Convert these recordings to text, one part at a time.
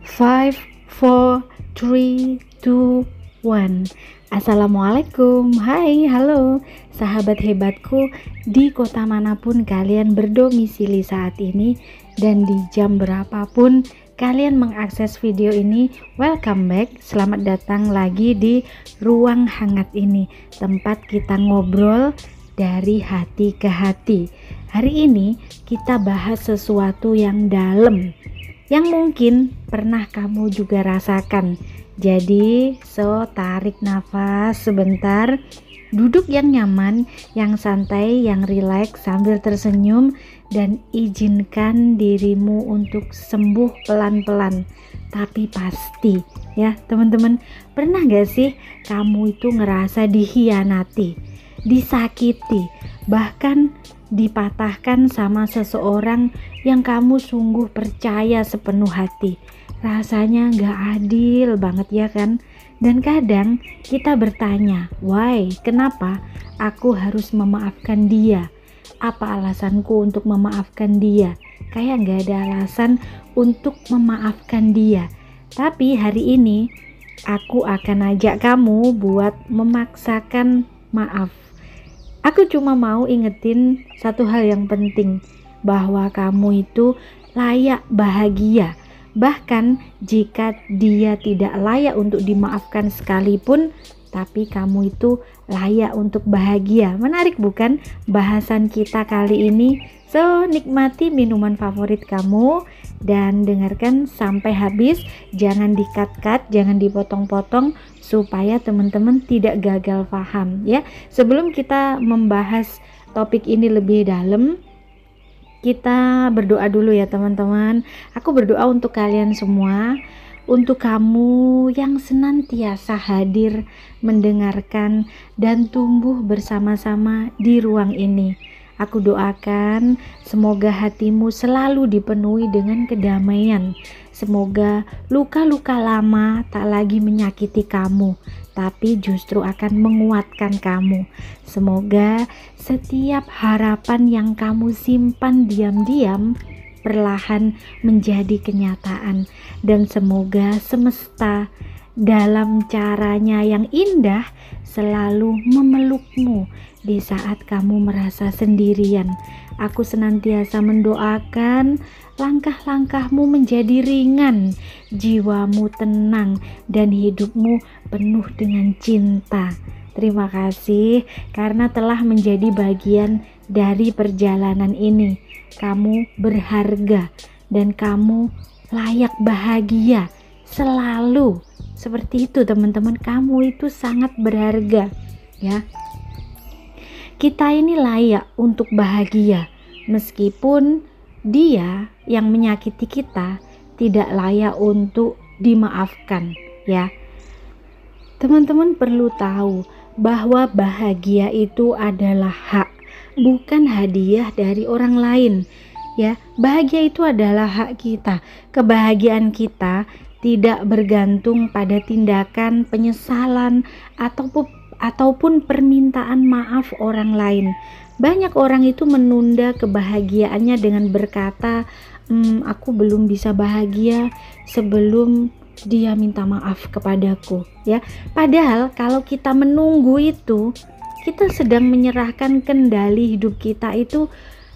5, 4, 3, 2, 1. Assalamualaikum. Hai, halo sahabat hebatku di kota manapun kalian berdomisili saat ini dan di jam berapapun kalian mengakses video ini. Welcome back. Selamat datang lagi di ruang hangat ini, tempat kita ngobrol dari hati ke hati. Hari ini kita bahas sesuatu yang dalam, yang mungkin pernah kamu juga rasakan. Jadi, tarik nafas sebentar, duduk yang nyaman, yang santai, yang rileks sambil tersenyum, dan izinkan dirimu untuk sembuh pelan-pelan. Tapi pasti, ya teman-teman, pernah gak sih kamu itu ngerasa dihianati, disakiti, bahkan dipatahkan sama seseorang yang kamu sungguh percaya sepenuh hati? Rasanya gak adil banget, ya kan? Dan kadang kita bertanya, why? Kenapa aku harus memaafkan dia? Apa alasanku untuk memaafkan dia? Kayak gak ada alasan untuk memaafkan dia. Tapi hari ini aku akan ajak kamu buat memaksakan maaf. Aku cuma mau ingetin satu hal yang penting, bahwa kamu itu layak bahagia. Bahkan jika dia tidak layak untuk dimaafkan sekalipun, tapi kamu itu layak untuk bahagia. Menarik bukan bahasan kita kali ini? So, nikmati minuman favorit kamu dan dengarkan sampai habis. Jangan di-cut-cut, jangan dipotong-potong, supaya teman-teman tidak gagal paham, ya. Sebelum kita membahas topik ini lebih dalam, kita berdoa dulu ya teman-teman. Aku berdoa untuk kalian semua, untuk kamu yang senantiasa hadir, mendengarkan, dan tumbuh bersama-sama di ruang ini. Aku doakan semoga hatimu selalu dipenuhi dengan kedamaian. Semoga luka-luka lama tak lagi menyakiti kamu, tapi justru akan menguatkan kamu. Semoga setiap harapan yang kamu simpan diam-diam perlahan menjadi kenyataan. Dan semoga semesta dalam caranya yang indah selalu memelukmu di saat kamu merasa sendirian. Aku senantiasa mendoakan langkah-langkahmu menjadi ringan, jiwamu tenang, dan hidupmu penuh dengan cinta. Terima kasih karena telah menjadi bagian dari perjalanan ini. Kamu berharga dan kamu layak bahagia selalu. Seperti itu teman-teman, kamu itu sangat berharga, ya. Kita ini layak untuk bahagia, meskipun dia yang menyakiti kita tidak layak untuk dimaafkan, ya. Teman-teman perlu tahu bahwa bahagia itu adalah hak, bukan hadiah dari orang lain, ya. Bahagia itu adalah hak kita. Kebahagiaan kita tidak bergantung pada tindakan penyesalan ataupun permintaan maaf orang lain. Banyak orang itu menunda kebahagiaannya dengan berkata, aku belum bisa bahagia sebelum dia minta maaf kepadaku, ya. Padahal kalau kita menunggu itu, kita sedang menyerahkan kendali hidup kita itu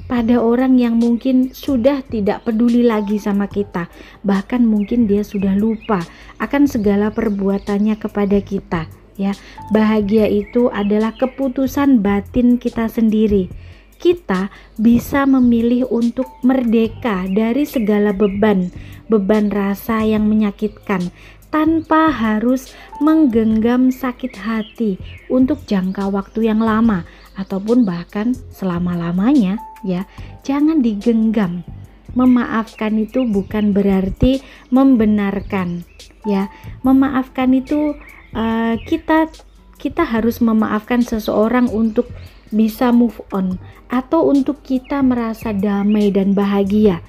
pada orang yang mungkin sudah tidak peduli lagi sama kita. Bahkan mungkin dia sudah lupa akan segala perbuatannya kepada kita, ya. Bahagia itu adalah keputusan batin kita sendiri. Kita bisa memilih untuk merdeka dari segala beban rasa yang menyakitkan, tanpa harus menggenggam sakit hati untuk jangka waktu yang lama ataupun bahkan selama-lamanya, ya. Jangan digenggam. Memaafkan itu bukan berarti membenarkan, ya. Memaafkan itu kita harus memaafkan seseorang untuk bisa move on, atau untuk kita merasa damai dan bahagia.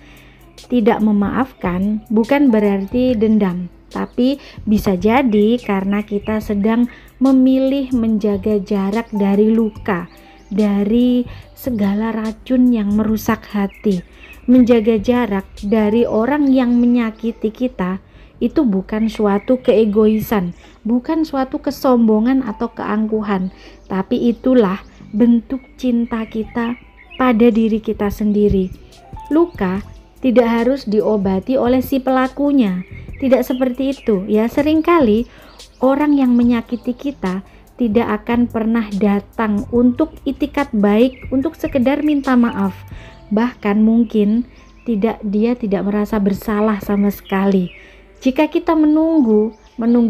Tidak memaafkan bukan berarti dendam, tapi bisa jadi karena kita sedang memilih menjaga jarak dari luka, dari segala racun yang merusak hati. Menjaga jarak dari orang yang menyakiti kita itu bukan suatu keegoisan, bukan suatu kesombongan atau keangkuhan, tapi itulah bentuk cinta kita pada diri kita sendiri. Luka tidak harus diobati oleh si pelakunya, tidak seperti itu ya. Seringkali orang yang menyakiti kita tidak akan pernah datang untuk itikat baik, untuk sekedar minta maaf. Bahkan mungkin dia tidak merasa bersalah sama sekali. Jika kita menunggu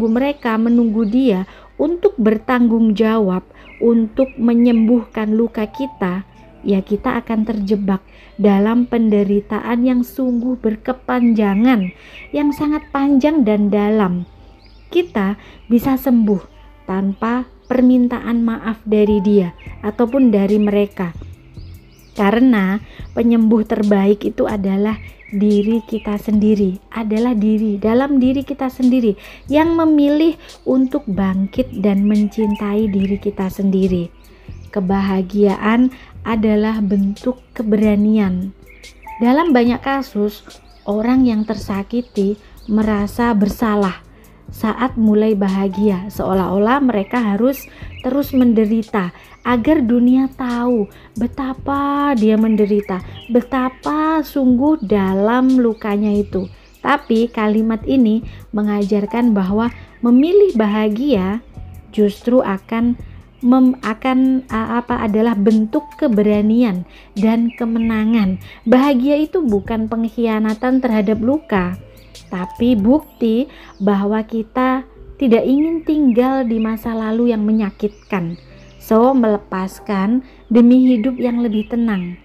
mereka, menunggu dia untuk bertanggung jawab, untuk menyembuhkan luka kita, ya kita akan terjebak dalam penderitaan yang sungguh berkepanjangan, yang sangat panjang dan dalam. Kita bisa sembuh tanpa permintaan maaf dari dia ataupun dari mereka. Karena penyembuh terbaik itu adalah diri kita sendiri, adalah dalam diri kita sendiri yang memilih untuk bangkit dan mencintai diri kita sendiri. Kebahagiaan adalah bentuk keberanian. Dalam banyak kasus, orang yang tersakiti merasa bersalah saat mulai bahagia, seolah-olah mereka harus terus menderita agar dunia tahu betapa dia menderita, betapa sungguh dalam lukanya itu. Tapi kalimat ini mengajarkan bahwa memilih bahagia justru adalah bentuk keberanian dan kemenangan. Bahagia itu bukan pengkhianatan terhadap luka, tapi bukti bahwa kita tidak ingin tinggal di masa lalu yang menyakitkan. So, melepaskan demi hidup yang lebih tenang.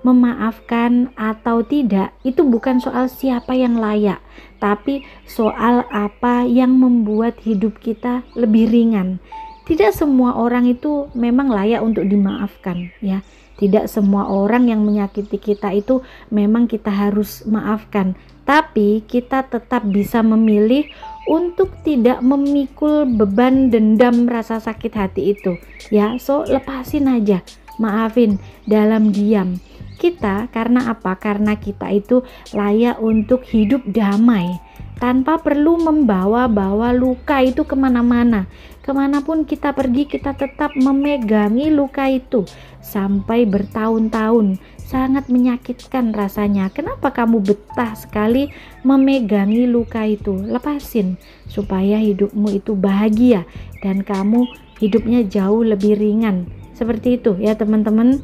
Memaafkan atau tidak itu bukan soal siapa yang layak, tapi soal apa yang membuat hidup kita lebih ringan. Tidak semua orang itu memang layak untuk dimaafkan, ya. Tidak semua orang yang menyakiti kita itu memang kita harus maafkan. Tapi kita tetap bisa memilih untuk tidak memikul beban dendam rasa sakit hati itu, ya. So, lepasin aja, maafin dalam diam. Kita karena apa? Karena kita itu layak untuk hidup damai tanpa perlu membawa luka itu kemana-mana. Kemanapun kita pergi, kita tetap memegangi luka itu sampai bertahun-tahun. Sangat menyakitkan rasanya. Kenapa kamu betah sekali memegangi luka itu? Lepasin supaya hidupmu itu bahagia dan kamu hidupnya jauh lebih ringan. Seperti itu ya teman-teman.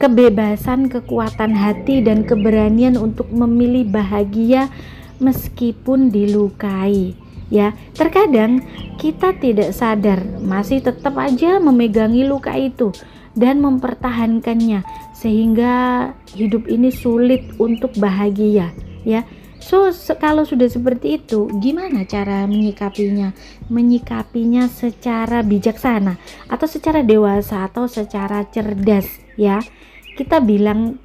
Kebebasan, kekuatan hati dan keberanian untuk memilih bahagia meskipun dilukai. Ya, terkadang kita tidak sadar masih tetap aja memegangi luka itu dan mempertahankannya sehingga hidup ini sulit untuk bahagia, ya. So, kalau sudah seperti itu, gimana cara menyikapinya? Menyikapinya secara bijaksana atau secara dewasa atau secara cerdas, ya.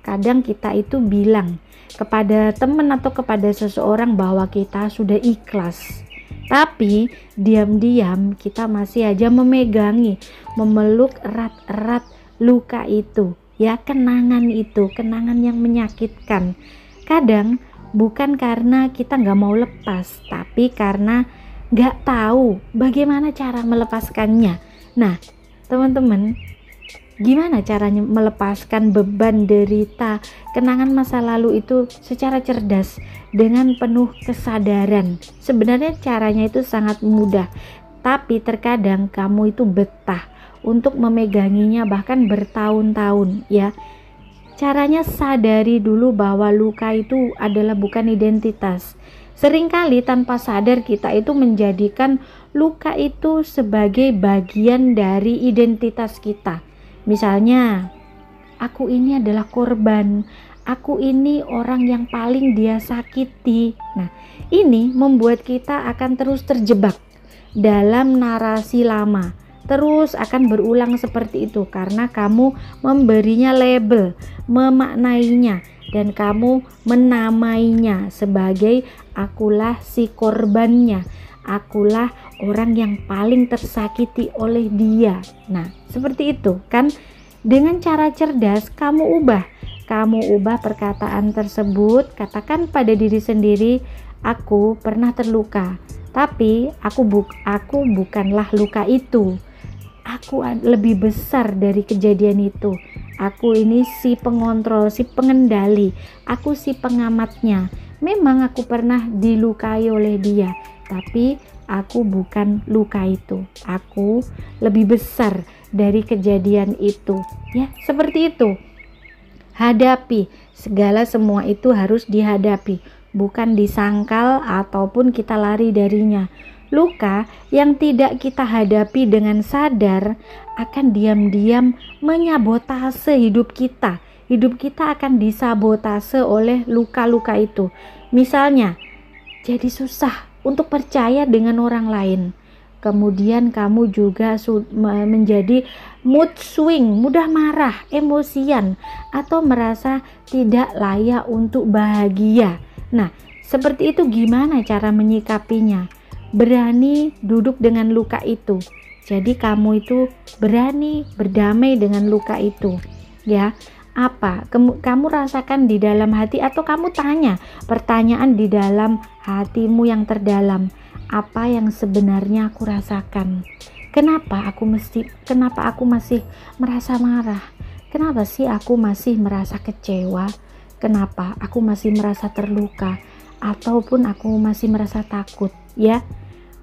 Kadang kita itu bilang kepada teman atau kepada seseorang bahwa kita sudah ikhlas. Tapi diam-diam kita masih aja memegangi, memeluk erat-erat luka itu, ya, kenangan itu, kenangan yang menyakitkan. Kadang bukan karena kita nggak mau lepas, tapi karena nggak tahu bagaimana cara melepaskannya. Nah, teman-teman, gimana caranya melepaskan beban derita kenangan masa lalu itu secara cerdas dengan penuh kesadaran? Sebenarnya caranya itu sangat mudah, tapi terkadang kamu itu betah untuk memeganginya bahkan bertahun-tahun, ya. Caranya sadari dulu bahwa luka itu adalah bukan identitas. Seringkali tanpa sadar kita itu menjadikan luka itu sebagai bagian dari identitas kita. Misalnya, aku ini adalah korban, aku ini orang yang paling dia sakiti. Nah, ini membuat kita akan terus terjebak dalam narasi lama, terus akan berulang seperti itu karena kamu memberinya label, memaknainya, dan kamu menamainya sebagai akulah si korbannya, akulah orang yang paling tersakiti oleh dia. Nah, seperti itu kan. Dengan cara cerdas kamu ubah kamu ubah perkataan tersebut, katakan pada diri sendiri, aku pernah terluka, tapi aku bukanlah luka itu. Aku lebih besar dari kejadian itu. Aku ini si pengontrol, si pengendali. Aku si pengamatnya. Memang aku pernah dilukai oleh dia, tapi aku bukan luka itu. Aku lebih besar dari kejadian itu. Ya, seperti itu. Hadapi. Segala semua itu harus dihadapi, bukan disangkal ataupun kita lari darinya. Luka yang tidak kita hadapi dengan sadar akan diam-diam menyabotase hidup kita. Hidup kita akan disabotase oleh luka-luka itu. Misalnya, jadi susah untuk percaya dengan orang lain. Kemudian kamu juga menjadi mood swing, mudah marah, emosian, atau merasa tidak layak untuk bahagia. Nah, seperti itu gimana cara menyikapinya? Berani duduk dengan luka itu. Jadi kamu itu berani berdamai dengan luka itu. Ya, apa kamu rasakan di dalam hati, atau kamu tanya pertanyaan di dalam hatimu yang terdalam, apa yang sebenarnya aku rasakan? Kenapa aku masih merasa marah? Kenapa sih aku masih merasa kecewa? Kenapa aku masih merasa terluka? Ataupun aku masih merasa takut? Ya,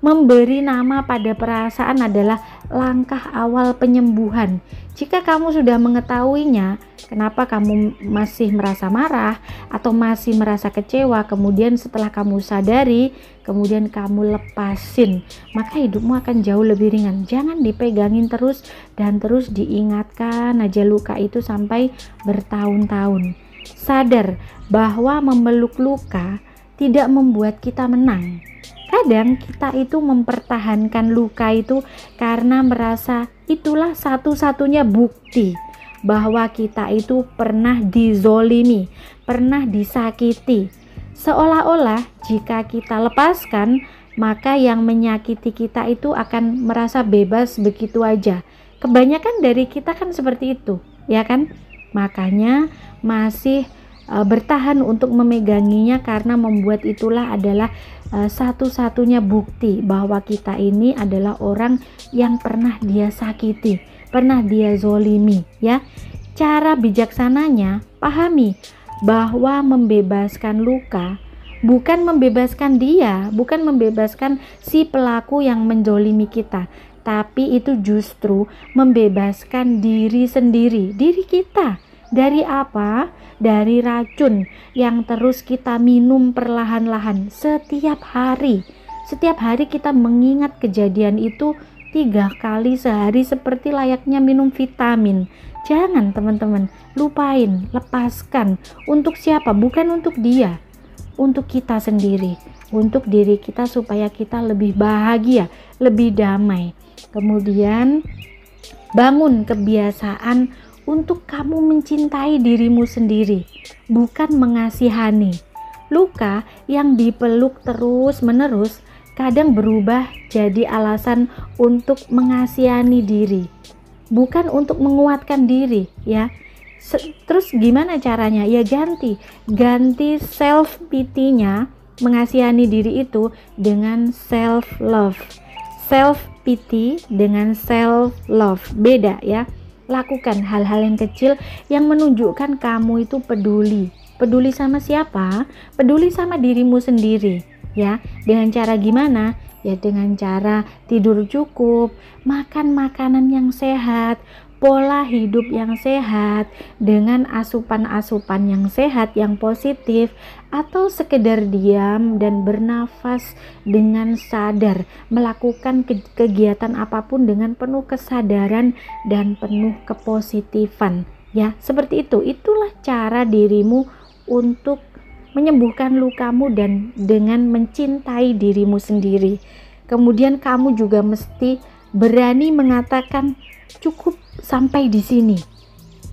memberi nama pada perasaan adalah langkah awal penyembuhan. Jika kamu sudah mengetahuinya, kenapa kamu masih merasa marah atau masih merasa kecewa, kemudian setelah kamu sadari, kemudian kamu lepasin, maka hidupmu akan jauh lebih ringan. Jangan dipegangin terus dan terus diingatkan aja luka itu sampai bertahun-tahun. Sadar bahwa memeluk luka tidak membuat kita menang. Kadang kita itu mempertahankan luka itu karena merasa itulah satu-satunya bukti bahwa kita itu pernah dizolimi, pernah disakiti. Seolah-olah jika kita lepaskan, maka yang menyakiti kita itu akan merasa bebas begitu aja. Kebanyakan dari kita kan seperti itu, ya kan? Makanya masih bertahan untuk memeganginya karena membuat itulah adalah satu-satunya bukti bahwa kita ini adalah orang yang pernah dia sakiti, pernah dia zolimi. Ya, cara bijaksananya pahami bahwa membebaskan luka bukan membebaskan dia, bukan membebaskan si pelaku yang menzolimi kita, tapi itu justru membebaskan diri sendiri, diri kita. Dari apa? Dari racun yang terus kita minum perlahan-lahan setiap hari. Setiap hari kita mengingat kejadian itu 3 kali sehari seperti layaknya minum vitamin. Jangan teman-teman, lupain, lepaskan. Untuk siapa? Bukan untuk dia, untuk kita sendiri, untuk diri kita supaya kita lebih bahagia, lebih damai. Kemudian bangun kebiasaan untuk kamu mencintai dirimu sendiri, bukan mengasihani. Luka yang dipeluk terus-menerus kadang berubah jadi alasan untuk mengasihani diri, bukan untuk menguatkan diri, ya. Terus gimana caranya? Ya ganti self pity-nya, mengasihani diri itu dengan self love. Self pity dengan self love beda, ya. Lakukan hal-hal yang kecil yang menunjukkan kamu itu peduli. Peduli sama siapa? Peduli sama dirimu sendiri, ya. Dengan cara gimana? Ya dengan cara tidur cukup, makan makanan yang sehat, pola hidup yang sehat, dengan asupan-asupan yang sehat, yang positif, atau sekedar diam dan bernafas dengan sadar, melakukan kegiatan apapun dengan penuh kesadaran dan penuh kepositifan. Ya, seperti itu. Itulah cara dirimu untuk menyembuhkan lukamu dan dengan mencintai dirimu sendiri. Kemudian kamu juga mesti berani mengatakan cukup sampai di sini.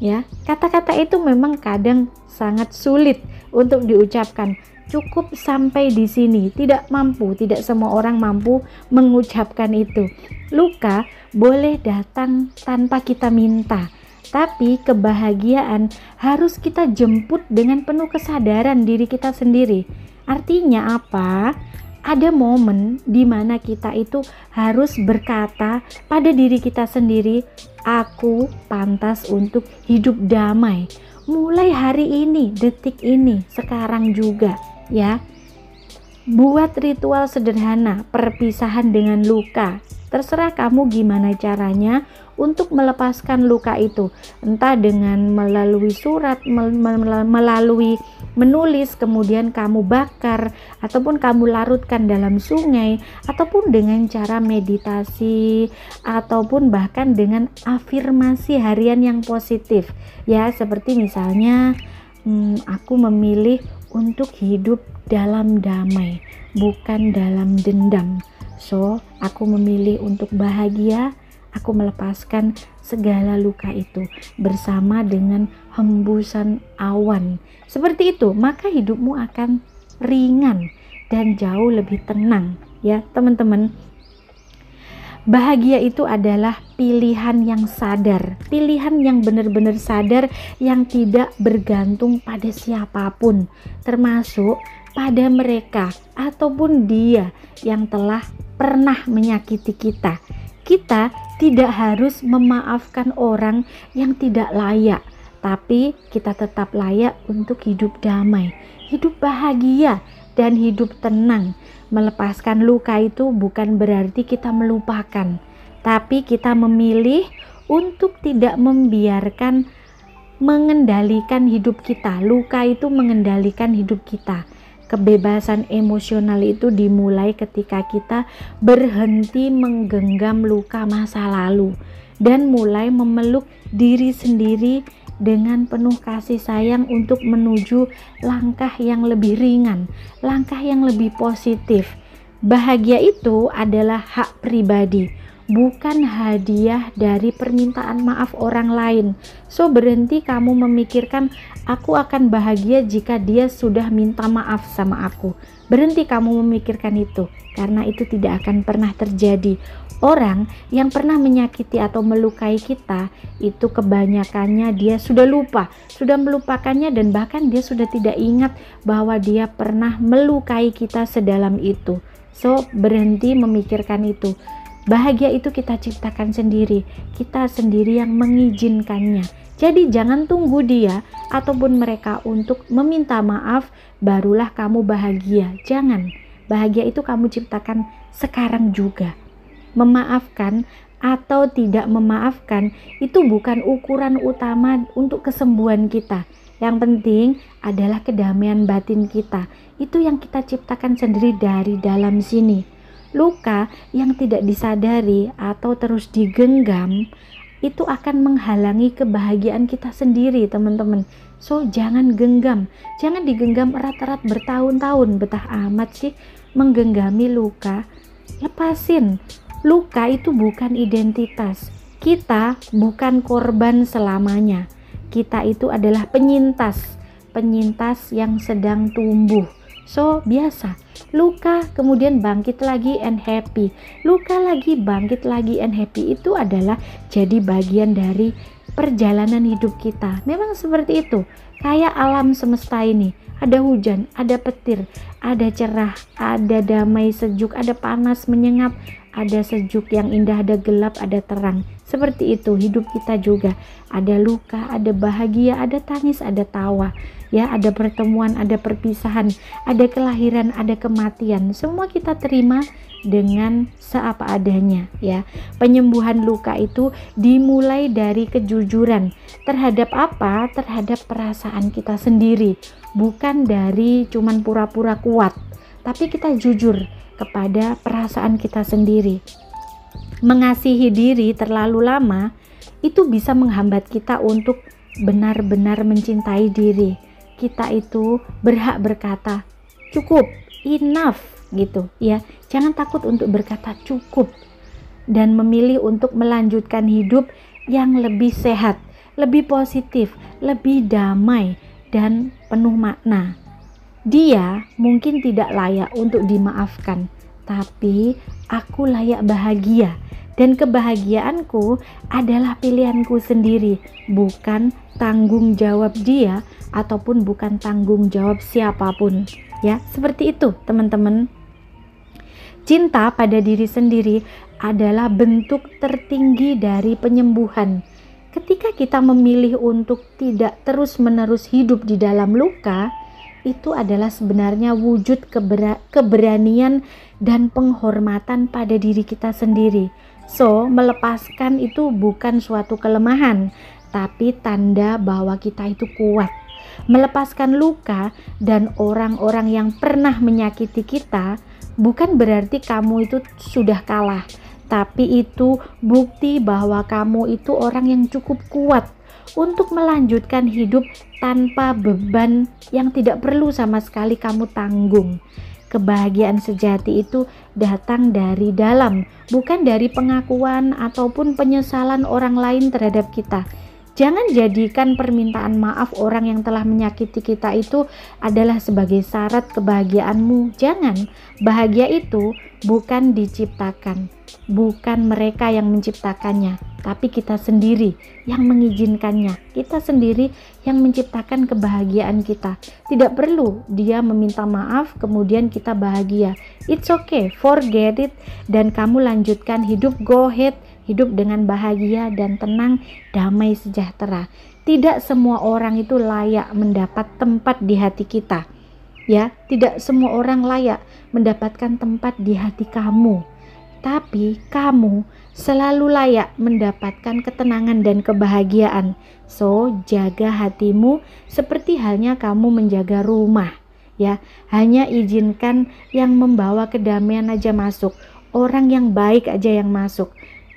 Ya, kata-kata itu memang kadang sangat sulit untuk diucapkan. Cukup sampai di sini, tidak semua orang mampu mengucapkan itu. Luka boleh datang tanpa kita minta, Tapi kebahagiaan harus kita jemput dengan penuh kesadaran diri kita sendiri. Artinya apa? Ada momen di mana kita itu harus berkata pada diri kita sendiri, aku pantas untuk hidup damai. Mulai hari ini, detik ini, sekarang juga ya. Buat ritual sederhana perpisahan dengan luka. Terserah kamu gimana caranya untuk melepaskan luka itu. Entah dengan melalui surat, melalui menulis, kemudian kamu bakar, ataupun kamu larutkan dalam sungai, ataupun dengan cara meditasi, ataupun bahkan dengan afirmasi harian yang positif. Ya, seperti misalnya, aku memilih untuk hidup dalam damai, bukan dalam dendam. So, aku memilih untuk bahagia, aku melepaskan segala luka itu bersama dengan hembusan awan. Seperti itu, maka hidupmu akan ringan dan jauh lebih tenang ya teman-teman. Bahagia itu adalah pilihan yang sadar, pilihan yang benar-benar sadar, yang tidak bergantung pada siapapun, termasuk pada mereka ataupun dia yang telah pernah menyakiti kita. Kita tidak harus memaafkan orang yang tidak layak, tapi kita tetap layak untuk hidup damai, hidup bahagia, dan hidup tenang. Melepaskan luka itu bukan berarti kita melupakan, tapi kita memilih untuk tidak membiarkan mengendalikan hidup kita. Luka itu mengendalikan hidup kita. Kebebasan emosional itu dimulai ketika kita berhenti menggenggam luka masa lalu dan mulai memeluk diri sendiri dengan penuh kasih sayang untuk menuju langkah yang lebih ringan, langkah yang lebih positif. Bahagia itu adalah hak pribadi, bukan hadiah dari permintaan maaf orang lain. So, berhenti kamu memikirkan aku akan bahagia jika dia sudah minta maaf sama aku. Berhenti kamu memikirkan itu, karena itu tidak akan pernah terjadi. Orang yang pernah menyakiti atau melukai kita, itu kebanyakannya dia sudah lupa, sudah melupakannya, dan bahkan dia sudah tidak ingat bahwa dia pernah melukai kita sedalam itu. So, berhenti memikirkan itu. Bahagia itu kita ciptakan sendiri, kita sendiri yang mengizinkannya. Jadi jangan tunggu dia ataupun mereka untuk meminta maaf barulah kamu bahagia. Jangan. Bahagia itu kamu ciptakan sekarang juga. Memaafkan atau tidak memaafkan itu bukan ukuran utama untuk kesembuhan kita. Yang penting adalah kedamaian batin kita. Itu yang kita ciptakan sendiri dari dalam sini. Luka yang tidak disadari atau terus digenggam itu akan menghalangi kebahagiaan kita sendiri, teman-teman. So, jangan genggam, jangan digenggam erat-erat bertahun-tahun. Betah amat sih menggenggami luka. Lepasin. Luka itu bukan identitas. Kita bukan korban selamanya. Kita itu adalah penyintas yang sedang tumbuh. So, biasa. Luka kemudian bangkit lagi and happy. Luka lagi bangkit lagi and happy. Itu adalah jadi bagian dari perjalanan hidup kita. Memang seperti itu. Kayak alam semesta ini. Ada hujan, ada petir, ada cerah, ada damai sejuk, ada panas menyengat, ada sejuk yang indah, ada gelap, ada terang. Seperti itu hidup kita juga. Ada luka, ada bahagia, ada tangis, ada tawa. Ya, ada pertemuan, ada perpisahan, ada kelahiran, ada kematian. Semua kita terima dengan seapa adanya ya. Penyembuhan luka itu dimulai dari kejujuran. Terhadap apa? Terhadap perasaan kita sendiri. Bukan dari cuman pura-pura kuat, tapi kita jujur kepada perasaan kita sendiri. Mengasihi diri terlalu lama itu bisa menghambat kita untuk benar-benar mencintai diri. Kita itu berhak berkata cukup, enough gitu ya. Jangan takut untuk berkata cukup dan memilih untuk melanjutkan hidup yang lebih sehat, lebih positif, lebih damai dan penuh makna. Dia mungkin tidak layak untuk dimaafkan, tapi aku layak bahagia dan kebahagiaanku adalah pilihanku sendiri, bukan tanggung jawab dia ataupun bukan tanggung jawab siapapun. Ya, seperti itu teman-teman. Cinta pada diri sendiri adalah bentuk tertinggi dari penyembuhan. Ketika kita memilih untuk tidak terus-menerus hidup di dalam luka, itu adalah sebenarnya wujud keberanian dan penghormatan pada diri kita sendiri. So, melepaskan itu bukan suatu kelemahan, tapi tanda bahwa kita itu kuat. Melepaskan luka dan orang-orang yang pernah menyakiti kita bukan berarti kamu itu sudah kalah, tapi itu bukti bahwa kamu itu orang yang cukup kuat untuk melanjutkan hidup tanpa beban yang tidak perlu sama sekali kamu tanggung. Kebahagiaan sejati itu datang dari dalam, bukan dari pengakuan ataupun penyesalan orang lain terhadap kita. Jangan jadikan permintaan maaf orang yang telah menyakiti kita itu adalah sebagai syarat kebahagiaanmu. Jangan. Bahagia itu bukan diciptakan, bukan mereka yang menciptakannya, tapi kita sendiri yang mengizinkannya. Kita sendiri yang menciptakan kebahagiaan kita. Tidak perlu dia meminta maaf kemudian kita bahagia. It's okay, forget it, dan kamu lanjutkan hidup. Go ahead, hidup dengan bahagia dan tenang, damai sejahtera. Tidak semua orang itu layak mendapat tempat di hati kita. Ya, tidak semua orang layak mendapatkan tempat di hati kamu. Tapi kamu selalu layak mendapatkan ketenangan dan kebahagiaan. So, jaga hatimu seperti halnya kamu menjaga rumah. Ya, hanya izinkan yang membawa kedamaian aja masuk. Orang yang baik aja yang masuk.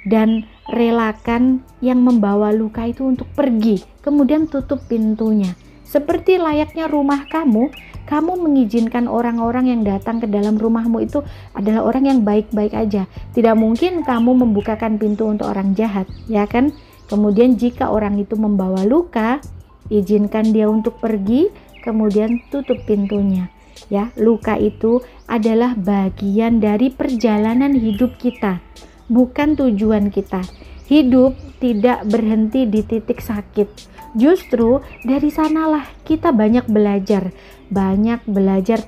Dan relakan yang membawa luka itu untuk pergi, kemudian tutup pintunya. Seperti layaknya rumah kamu mengizinkan orang-orang yang datang ke dalam rumahmu itu adalah orang yang baik-baik aja. Tidak mungkin kamu membukakan pintu untuk orang jahat, ya kan? Kemudian jika orang itu membawa luka, izinkan dia untuk pergi, kemudian tutup pintunya. Ya, luka itu adalah bagian dari perjalanan hidup kita, bukan tujuan kita. Hidup tidak berhenti di titik sakit. Justru dari sanalah kita banyak belajar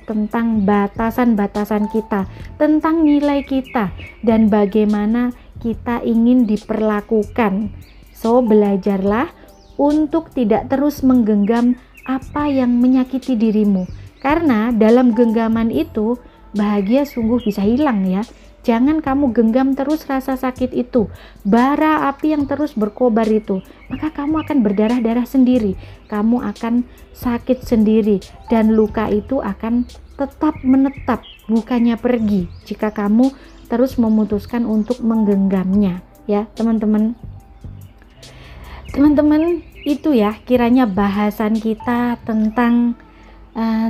tentang batasan-batasan kita, tentang nilai kita, dan bagaimana kita ingin diperlakukan. So, belajarlah untuk tidak terus menggenggam apa yang menyakiti dirimu, karena dalam genggaman itu bahagia sungguh bisa hilang ya. Jangan kamu genggam terus rasa sakit itu, bara api yang terus berkobar itu, maka kamu akan berdarah-darah sendiri, kamu akan sakit sendiri, dan luka itu akan tetap menetap, bukannya pergi, jika kamu terus memutuskan untuk menggenggamnya. Ya teman-teman, itu ya kiranya bahasan kita tentang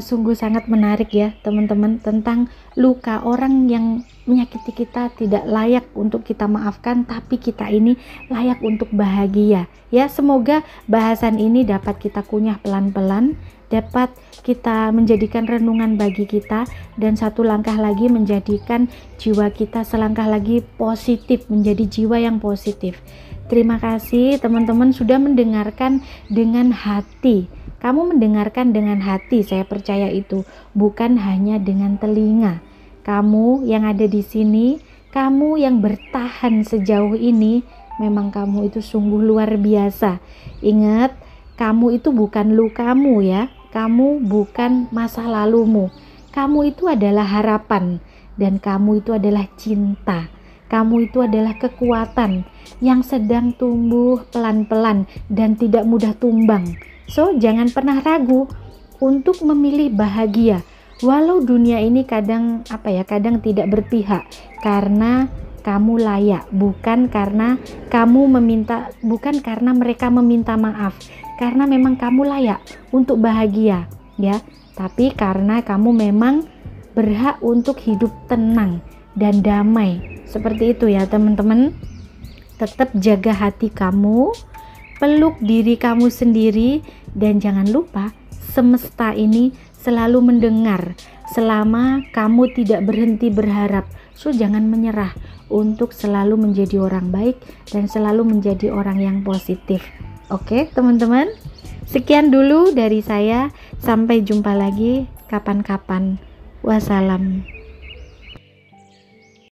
sungguh sangat menarik ya teman-teman, tentang luka. Orang yang menyakiti kita tidak layak untuk kita maafkan, tapi kita ini layak untuk bahagia ya. Semoga bahasan ini dapat kita kunyah pelan-pelan, dapat kita menjadikan renungan bagi kita, dan satu langkah lagi menjadikan jiwa kita selangkah lagi positif, menjadi jiwa yang positif. Terima kasih teman-teman sudah mendengarkan dengan hati. Kamu mendengarkan dengan hati, saya percaya itu, bukan hanya dengan telinga. Kamu yang ada di sini, kamu yang bertahan sejauh ini, memang kamu itu sungguh luar biasa. Ingat, kamu itu bukan lukamu ya, kamu bukan masa lalumu. Kamu itu adalah harapan, dan kamu itu adalah cinta. Kamu itu adalah kekuatan yang sedang tumbuh pelan-pelan dan tidak mudah tumbang. So, jangan pernah ragu untuk memilih bahagia. Walau dunia ini kadang tidak berpihak, karena kamu layak, bukan karena mereka meminta maaf, karena memang kamu layak untuk bahagia, ya. Tapi karena kamu memang berhak untuk hidup tenang dan damai. Seperti itu ya, teman-teman. Tetap jaga hati kamu, peluk diri kamu sendiri, dan jangan lupa semesta ini selalu mendengar selama kamu tidak berhenti berharap. So, jangan menyerah untuk selalu menjadi orang baik dan selalu menjadi orang yang positif. Oke, teman-teman. Sekian dulu dari saya. Sampai jumpa lagi kapan-kapan. Wassalam.